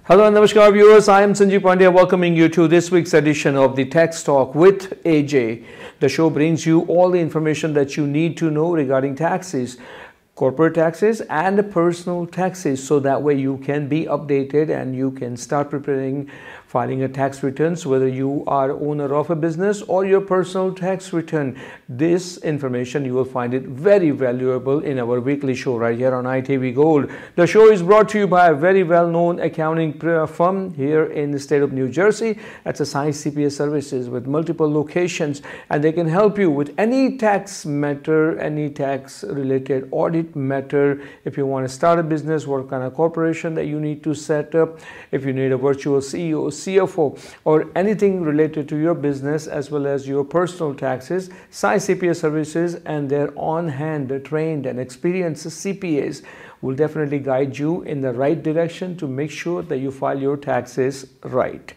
Hello and Namaskar viewers, I am Sanjeev Pandya welcoming you to this week's edition of the Tax Talk with AJ. The show brings you all the information that you need to know regarding taxes, corporate taxes and personal taxes, so that way you can be updated and you can start preparing filing a tax returns, whether you are owner of a business or your personal tax return. This information you will find it very valuable in our weekly show right here on ITV Gold. The show is brought to you by a very well-known accounting firm here in the state of New Jersey. That's a Sai CPA Services with multiple locations, and they can help you with any tax matter, any tax related audit matter. If you want to start a business, what kind of corporation that you need to set up, if you need a virtual CEO, CFO, or anything related to your business as well as your personal taxes, Sai CPA Services and their on-hand trained and experienced CPAs will definitely guide you in the right direction to make sure that you file your taxes right.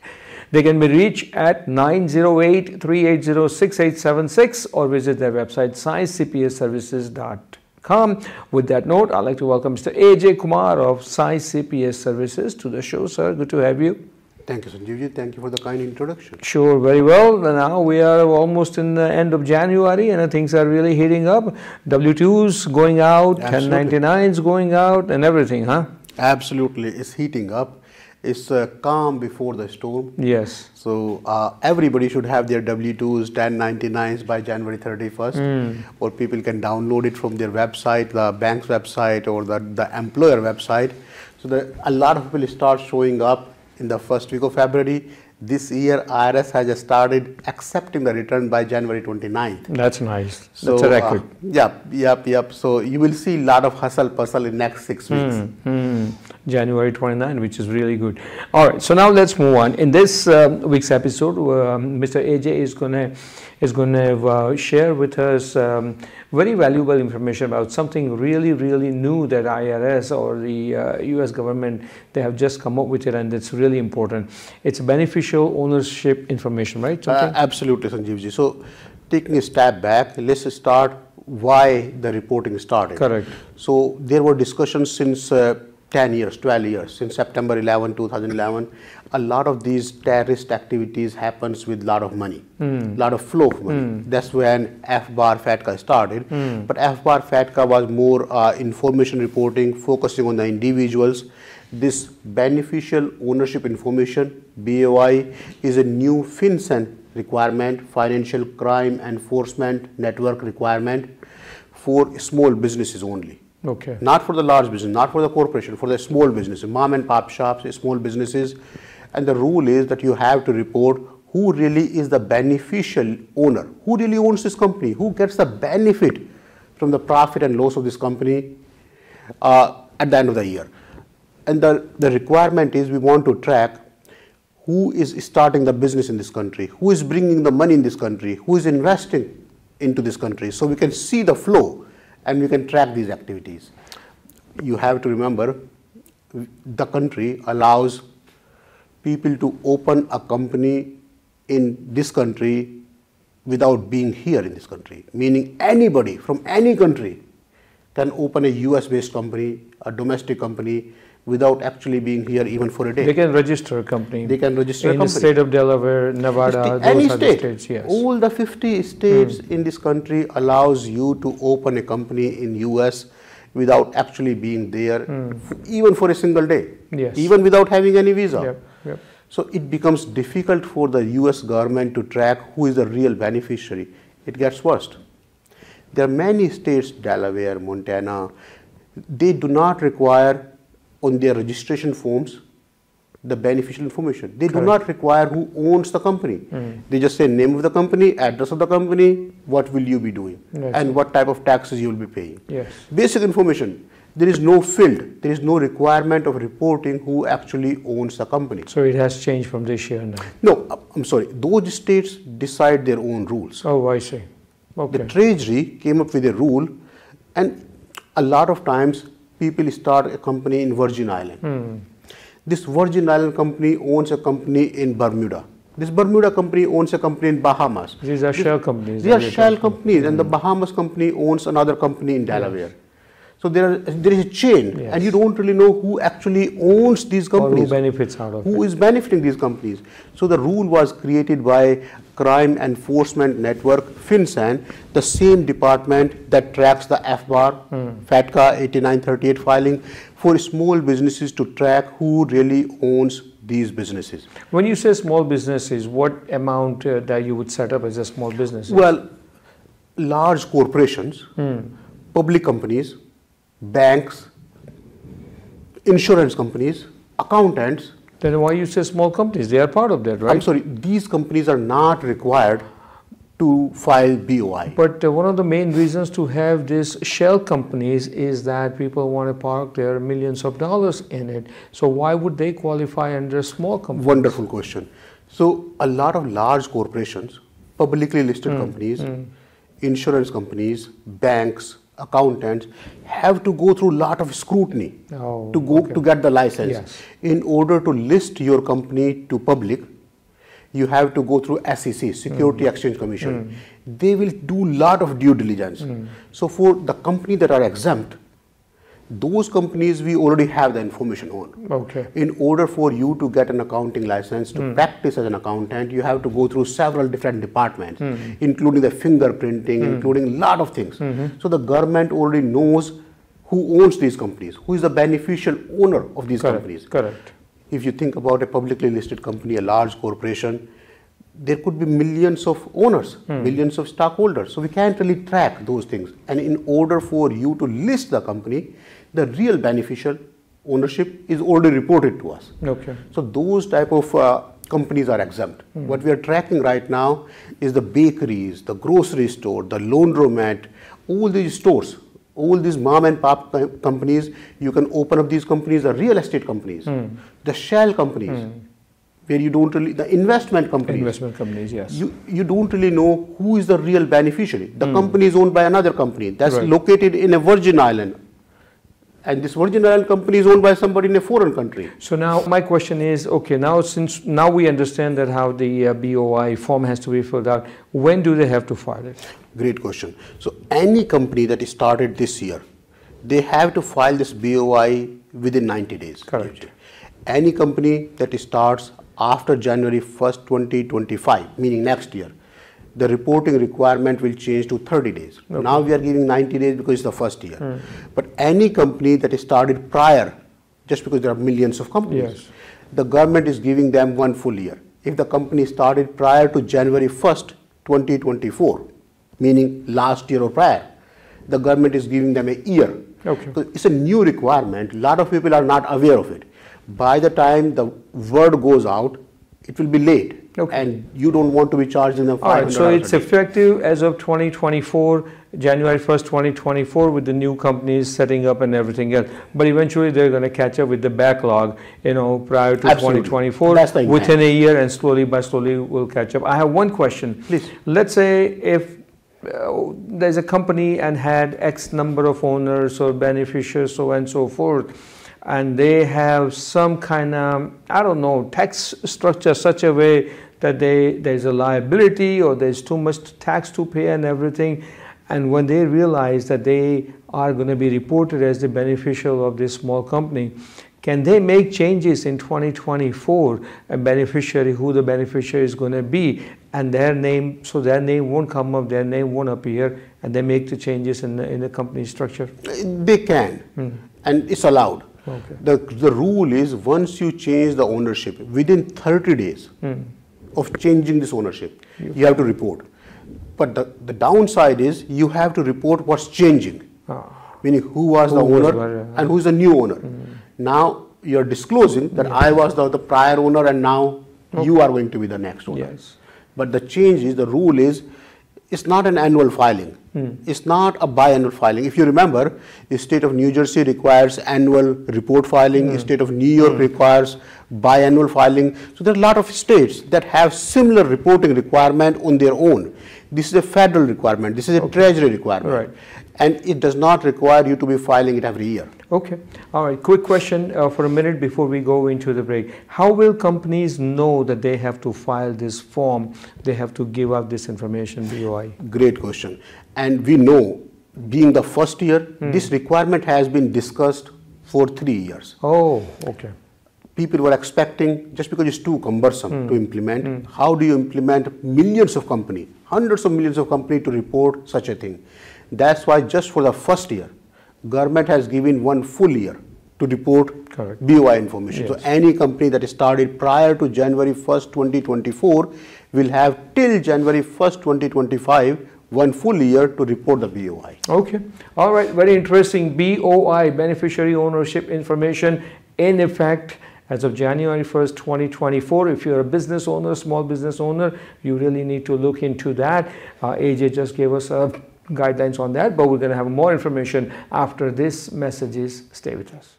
They can be reached at 908-380-6876 or visit their website saicpaservices.com. With that note, I'd like to welcome Mr. AJ Kumar of Sai CPA Services to the show. Sir, good to have you. Thank you, Sanjeev. Thank you for the kind introduction. Sure, very well. Now we are almost in the end of January and things are really heating up. W-2s going out, 1099s going out and everything, huh? Absolutely. It's heating up. It's calm before the storm. Yes. So everybody should have their W-2s, 1099s by January 31st. Or people can download it from their website, the bank's website or the employer website. So a lot of people start showing up in the first week of February. This year, IRS has just started accepting the return by January 29th. That's nice. So, that's a record. Yep. So you will see a lot of hustle bustle in next 6 weeks. January 29, which is really good. All right. So now let's move on. In this week's episode, Mr. AJ is going to share with us very valuable information about something really new that IRS or the US government, they have just come up with it, and it's really important. It's beneficial ownership information, right? Absolutely, Sanjeevji. So taking a step back, let's start why the reporting started. Correct. So there were discussions since 10 years, 12 years, since September 11, 2011, a lot of these terrorist activities happens with a lot of money, lot of flow of money. That's when FBAR FATCA started. But FBAR FATCA was more information reporting, focusing on the individuals. This beneficial ownership information, BOI, is a new FinCEN requirement, financial crime enforcement network requirement for small businesses only. Okay. Not for the large business, not for the corporation, for the small businesses, mom and pop shops, small businesses. And the rule is that you have to report who really is the beneficial owner, who really owns this company, who gets the benefit from the profit and loss of this company at the end of the year. And the requirement is we want to track who is starting the business in this country, who is bringing the money in this country, who is investing into this country, so we can see the flow and we can track these activities. You have to remember, the country allows people to open a company in this country without being here in this country. Meaning anybody from any country can open a US-based company, a domestic company, without actually being here even for a day. They can register a company. They can register a company. In the state of Delaware, Nevada, any those state, states, yes. All the 50 states in this country allows you to open a company in US without actually being there, even for a single day. Yes. Even without having any visa. Yep. So it becomes difficult for the US government to track who is the real beneficiary. It gets worse. There are many states, Delaware, Montana, they do not require on their registration forms the beneficial information. They do not require who owns the company. They just say name of the company, address of the company, what will you be doing, and what type of taxes you will be paying. Yes. Basic information. There is no field, there is no requirement of reporting who actually owns the company. So it has changed from this year now? No, I'm sorry. Those states decide their own rules. Oh, I see. Okay. The Treasury came up with a rule, and a lot of times people start a company in Virgin Island. This Virgin Island company owns a company in Bermuda. This Bermuda company owns a company in Bahamas. These are shell companies. These are shell companies, and the Bahamas company owns another company in Delaware. So there is a chain, Yes. and you don't really know who actually owns these Or companies. who benefits out of Who it. is benefiting these companies. So the rule was created by Crime Enforcement Network, FinCEN, the same department that tracks the FBAR, FATCA 8938 filing, for small businesses to track who really owns these businesses. When you say small businesses, what amount that you would set up as a small business? Well, large corporations, public companies, banks, insurance companies, accountants. Then why you say small companies? They are part of that, right? I'm sorry, these companies are not required to file BOI. But one of the main reasons to have these shell companies is that people want to park their millions of dollars in it. So why would they qualify under small companies? Wonderful question. So a lot of large corporations, publicly listed companies, insurance companies, banks, accountants have to go through a lot of scrutiny to get the license. Yes. In order to list your company to public, you have to go through SEC, Security Exchange Commission. They will do a lot of due diligence. So for the company that are exempt, those companies we already have the information on. Okay. In order for you to get an accounting license to practice as an accountant, you have to go through several different departments, including the fingerprinting, including a lot of things. So the government already knows who owns these companies, who is the beneficial owner of these companies. Correct. If you think about a publicly listed company, a large corporation, there could be millions of owners, millions of stockholders. So we can't really track those things. And in order for you to list the company, the real beneficial ownership is already reported to us. Okay. So those type of companies are exempt. What we are tracking right now is the bakeries, the grocery store, the laundromat, all these stores, all these mom and pop companies. You can open up these companies, are real estate companies, the shell companies, where you don't really, the investment companies. Yes. You don't really know who is the real beneficiary. The company is owned by another company that's located in a Virgin Island. And this Virgin Island company is owned by somebody in a foreign country. So now my question is, okay, now we understand that how the BOI form has to be filled out. When do they have to file it? Great question. So any company that is started this year, they have to file this BOI within 90 days. Correct. Any company that starts after January 1st, 2025, meaning next year, the reporting requirement will change to 30 days. Okay. Now we are giving 90 days because it's the first year. But any company that is started prior, just because there are millions of companies, the government is giving them 1 full year. If the company started prior to January 1st, 2024, meaning last year or prior, the government is giving them a year. Okay. So it's a new requirement. A lot of people are not aware of it. By the time the word goes out, it will be late. Okay. And you don't want to be charging them $500. All right, so it's effective as of 2024, January 1st, 2024, with the new companies setting up and everything else. But eventually they're going to catch up with the backlog, prior to 2024, within a year, and slowly by slowly will catch up. I have one question. Please. Let's say if there's a company and had X number of owners or beneficiaries, so and so forth, and they have some kind of, I don't know, tax structure such a way that there's a liability or there's too much tax to pay and everything. And when they realize that they are going to be reported as the beneficial of this small company, can they make changes in 2024, a beneficiary, who the beneficiary is going to be, and their name, so their name won't come up, their name won't appear, and they make the changes in the company structure? They can, and it's allowed. Okay. The rule is once you change the ownership, within 30 days of changing this ownership, you have to report. But the downside is you have to report what's changing, meaning who was the owner and who's the new owner. Now you're disclosing that I was the prior owner and now you are going to be the next owner. Yes. But the change is, the rule is, it's not an annual filing. It's not a biannual filing. If you remember, the state of New Jersey requires annual report filing. The state of New York requires biannual filing. So there are a lot of states that have similar reporting requirement on their own. This is a federal requirement. This is a treasury requirement. Right. And it does not require you to be filing it every year. Okay. All right. Quick question for a minute before we go into the break. How will companies know that they have to file this form, they have to give out this information, BOI? Great question. And we know being the first year, this requirement has been discussed for 3 years. Oh, okay. People were expecting, just because it's too cumbersome to implement, how do you implement millions of companies, hundreds of millions of companies to report such a thing? That's why just for the first year, government has given 1 full year to report Correct. BOI information. Yes. So any company that is started prior to January 1st, 2024 will have till January 1st, 2025 1 full year to report the BOI. Okay. All right. Very interesting. BOI, beneficiary ownership information, in effect as of January 1st, 2024. If you're a business owner, small business owner, you really need to look into that. AJ just gave us guidelines on that, but we're going to have more information after this messages. Stay with us.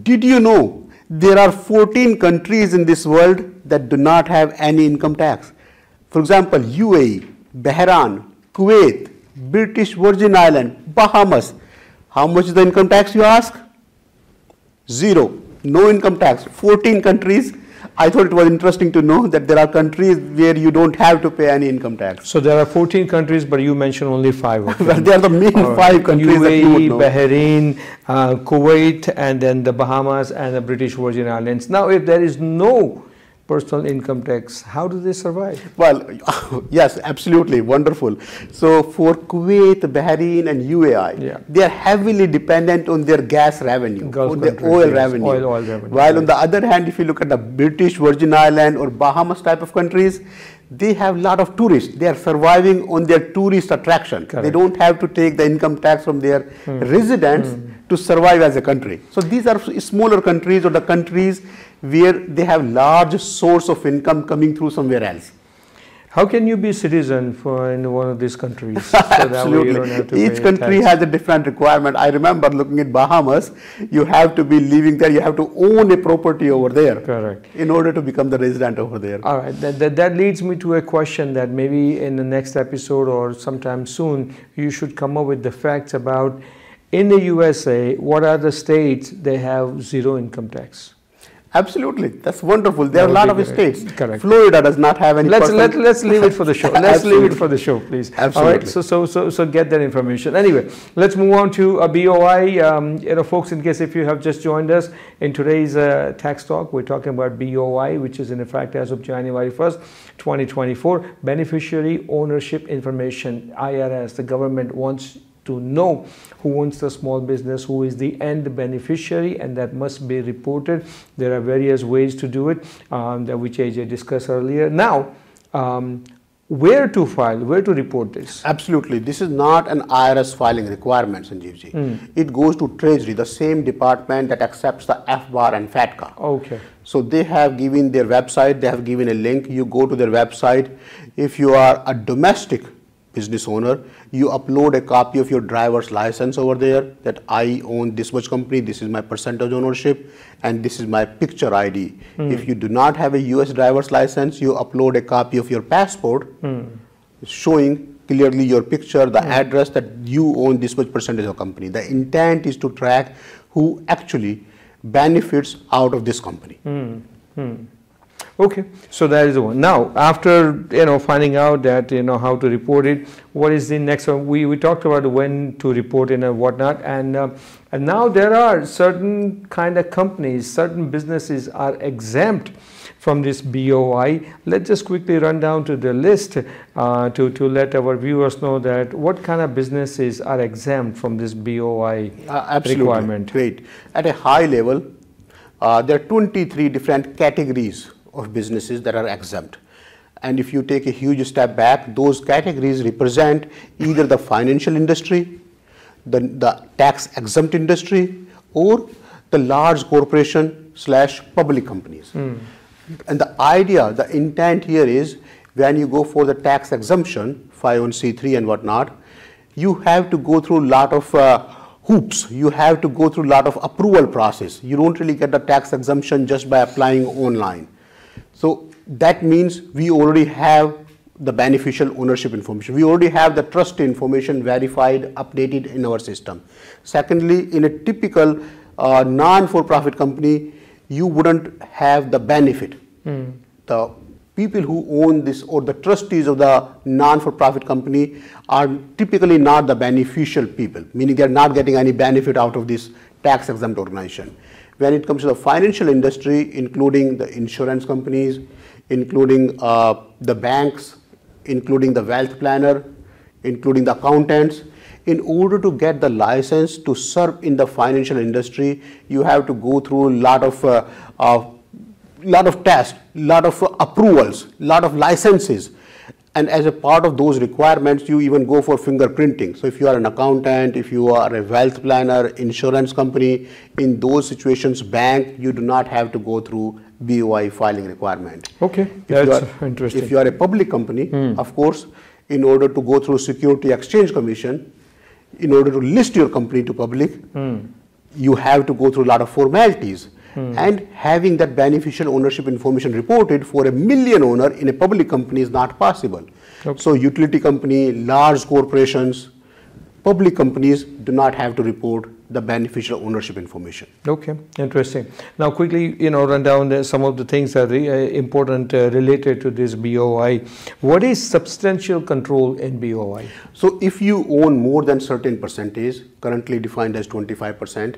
Did you know there are 14 countries in this world that do not have any income tax? For example, UAE, Bahrain, Kuwait, British Virgin Island, Bahamas. How much is the income tax, you ask? 0. No income tax. 14 countries. I thought it was interesting to know that there are countries where you don't have to pay any income tax. So there are 14 countries, but you mentioned only 5 of them. Well, they are the main 5 countries UAE, that you would know. Bahrain, Kuwait, and then the Bahamas and the British Virgin Islands. Now, if there is no personal income tax, how do they survive? Well, yes, absolutely, wonderful. So for Kuwait, Bahrain and UAE, they are heavily dependent on their gas revenue, Gulf on their countries, oil yes, revenue. oil revenue. While on the other hand, if you look at the British Virgin Island or Bahamas type of countries, they have a lot of tourists. They are surviving on their tourist attraction. Correct. They don't have to take the income tax from their residents to survive as a country. So these are smaller countries or the countries where they have large source of income coming through somewhere else. How can you be citizen in one of these countries? So Absolutely. that way you don't have to Each pay country tax. has a different requirement. I remember looking at Bahamas, you have to be living there, you have to own a property over there. Correct. In order to become the resident over there. All right, that leads me to a question that maybe in the next episode or sometime soon, you should come up with the facts about, in the USA, what are the states they have 0 income tax? Absolutely, that's wonderful. There are a lot of states. Correct. Florida does not have any. Let's leave it for the show. Let's leave it for the show, please. Absolutely. All right. So get that information. Anyway, let's move on to a BOI. Folks, in case if you have just joined us in today's tax talk, we're talking about BOI, which is in effect as of January 1st, 2024. Beneficiary ownership information. IRS. The government wants to know who owns the small business, who is the end beneficiary, and that must be reported. There are various ways to do it, which AJ discussed earlier. Now, where to file, where to report this? Absolutely. This is not an IRS filing requirement, Sanjeevji. It goes to Treasury, the same department that accepts the FBAR and FATCA. Okay. So they have given their website, they have given a link. You go to their website. If you are a domestic business owner, you upload a copy of your driver's license over there, that I own this much company, this is my percentage ownership, and this is my picture ID. If you do not have a US driver's license, you upload a copy of your passport showing clearly your picture, the address, that you own this much percentage of company. The intent is to track who actually benefits out of this company. Okay, so that is the one. Now, after finding out that how to report it, what is the next one? We talked about when to report it and whatnot, and now there are certain kind of companies, certain businesses are exempt from this BOI. Let's just quickly run down to the list to let our viewers know that what kind of businesses are exempt from this BOI requirement. Great. At a high level, there are 23 different categories of businesses that are exempt. And if you take a huge step back, those categories represent either the financial industry, the tax exempt industry, or the large corporation / public companies. And the idea, the intent here is, when you go for the tax exemption, 501c3 and whatnot, you have to go through a lot of hoops. You have to go through a lot of approval process. You don't really get the tax exemption just by applying online. So that means we already have the beneficial ownership information. We already have the trust information verified, updated in our system. Secondly, in a typical non-for-profit company, you wouldn't have the benefit. The people who own this or the trustees of the non-for-profit company are typically not the beneficial people, meaning they are not getting any benefit out of this tax-exempt organization. When it comes to the financial industry, including the insurance companies, including the banks, including the wealth planner, including the accountants, in order to get the license to serve in the financial industry, you have to go through a lot of tests, lot of approvals, lot of licenses. And as a part of those requirements, you even go for fingerprinting. So if you are an accountant, if you are a wealth planner, insurance company, in those situations, bank, you do not have to go through BOI filing requirement. Okay, that's interesting. If you are a public company, of course, in order to go through Security Exchange Commission, in order to list your company to public, you have to go through a lot of formalities. And having that beneficial ownership information reported for 1 million owner in a public company is not possible. Okay. So utility company, large corporations, public companies do not have to report the beneficial ownership information. Okay, interesting. Now quickly, run down some of the things that are important related to this BOI. What is substantial control in BOI? So if you own more than certain percentage, currently defined as 25%,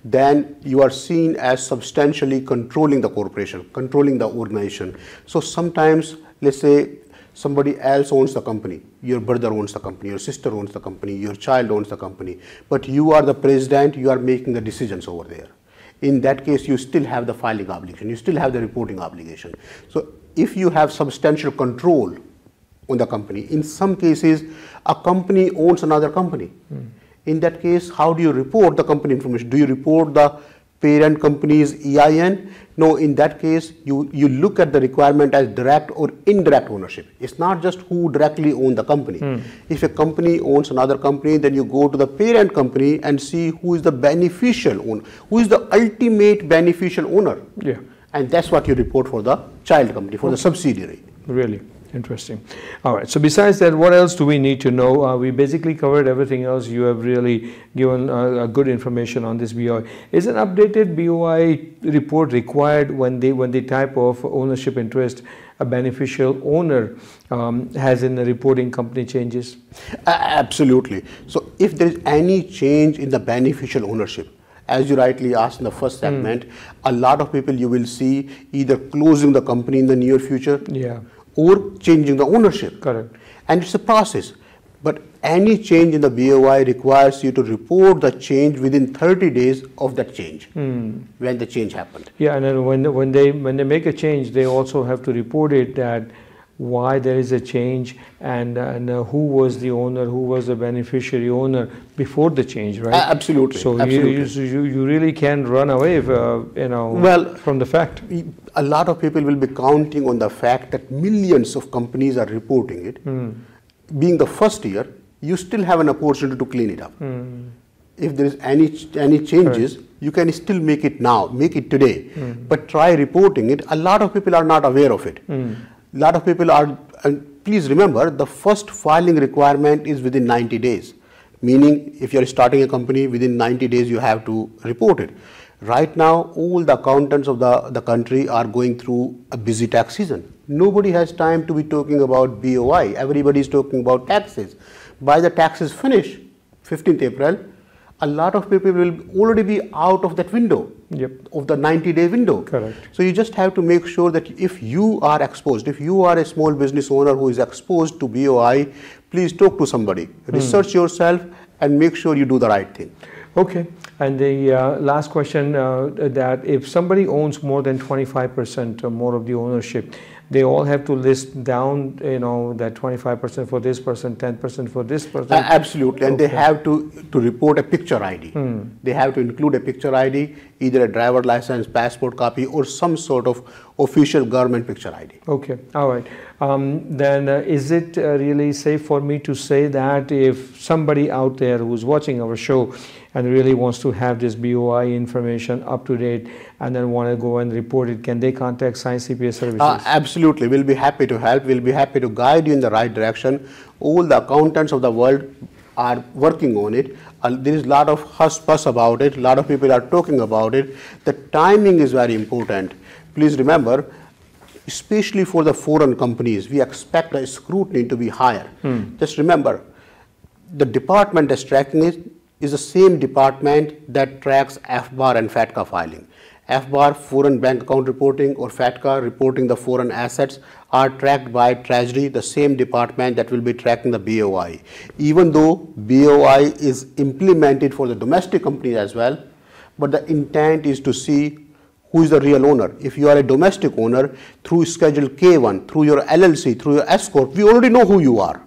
then you are seen as substantially controlling the corporation, controlling the organization. So sometimes, let's say somebody else owns the company, your brother owns the company, your sister owns the company, your child owns the company, but you are the president, you are making the decisions over there. In that case, you still have the filing obligation, you still have the reporting obligation. So if you have substantial control on the company, in some cases, a company owns another company. In that case, how do you report the company information? Do you report the parent company's EIN? No, in that case, you look at the requirement as direct or indirect ownership. It's not just who directly owns the company. If a company owns another company, then you go to the parent company and see who is the beneficial owner, who is the ultimate beneficial owner. Yeah. And that's what you report for the child company, for the subsidiary. Really? Interesting. All right. So besides that, what else do we need to know? We basically covered everything else. You have really given good information on this BOI. Is an updated BOI report required when the type of ownership interest a beneficial owner has in the reporting company changes? Absolutely. So if there is any change in the beneficial ownership, as you rightly asked in the first segment, a lot of people you will see either closing the company in the near future, or changing the ownership. Correct. And it's a process. But any change in the BOI requires you to report the change within 30 days of that change, when the change happened. Yeah, and then when they make a change, they also have to report it, that why there is a change and who was the owner, who was the beneficiary owner before the change, right? Absolutely. So absolutely. You really can't run away, from the fact. A lot of people will be counting on the fact that millions of companies are reporting it. Being the first year, you still have an opportunity to clean it up. If there is any changes, you can still make it now, make it today. But try reporting it. A lot of people are not aware of it. A lot of people are, and please remember, the first filing requirement is within 90 days. Meaning, if you are starting a company, within 90 days you have to report it. Right now, all the accountants of the country are going through a busy tax season. Nobody has time to be talking about BOI. Everybody is talking about taxes. By the taxes finish, 15th April, a lot of people will already be out of that window, of the 90-day window. Correct. So you just have to make sure that if you are exposed, if you are a small business owner who is exposed to BOI, please talk to somebody, research yourself, and make sure you do the right thing. Okay. And the last question, that if somebody owns more than 25% or more of the ownership, they all have to list down, that 25% for this person, 10% for this person? Absolutely. And they have to report a picture ID. They have to include a picture ID, either a driver license, passport copy, or some sort of official government picture ID. Okay, all right. Then is it really safe for me to say that if somebody out there who's watching our show and really wants to have this BOI information up to date and then want to go and report it, can they contact Science CPA Services? Absolutely. We'll be happy to help. We'll be happy to guide you in the right direction. All the accountants of the world are working on it. There is a lot of hush-push about it. A lot of people are talking about it. The timing is very important. Please remember, especially for the foreign companies, we expect the scrutiny to be higher. Just remember, the department that's tracking it is the same department that tracks FBAR and FATCA filing. FBAR, foreign bank account reporting, or FATCA, reporting the foreign assets, are tracked by Treasury, the same department that will be tracking the BOI. Even though BOI is implemented for the domestic companies as well, but the intent is to see who is the real owner. If you are a domestic owner, through Schedule K1, through your LLC, through your S Corp, we already know who you are.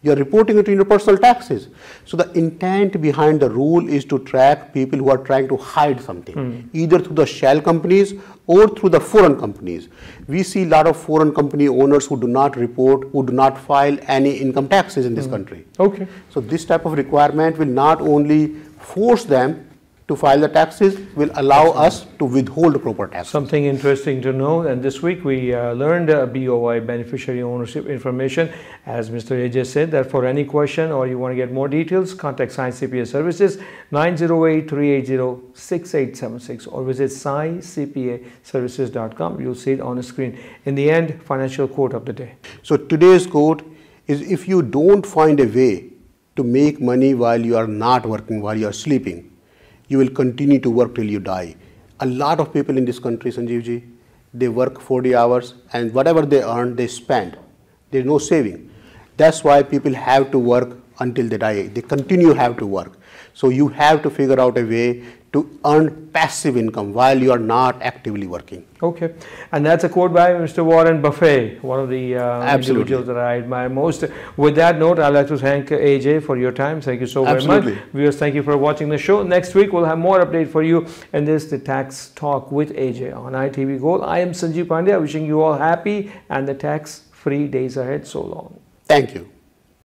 You are reporting it in your personal taxes. So the intent behind the rule is to track people who are trying to hide something, either through the shell companies or through the foreign companies. We see a lot of foreign company owners who do not report, who do not file any income taxes in this country. Okay. So this type of requirement will not only force them to file the taxes, will allow us to withhold proper taxes. Something interesting to know, and this week we learned BOI beneficiary ownership information. As Mr. AJ said, that for any question or you want to get more details, contact Science CPA Services 908-380-6876 or visit sciencecpaservices.com. You'll see it on the screen. In the end, financial quote of the day. So today's quote is, if you don't find a way to make money while you are not working, while you are sleeping, you will continue to work till you die. A lot of people in this country, Sanjeevji, they work 40 hours and whatever they earn, they spend. There is no saving. That's why people have to work until they die. They continue have to work. So you have to figure out a way to earn passive income while you are not actively working. Okay, and that's a quote by Mr. Warren Buffett, one of the individuals that I admire most. With that note, I'd like to thank AJ for your time. Thank you so very much. Viewers, thank you for watching the show. Next week, we'll have more update for you, and this is the Tax Talk with AJ on ITV Gold. I am Sanjeev Pandya, wishing you all happy and the tax-free days ahead. So long. Thank you.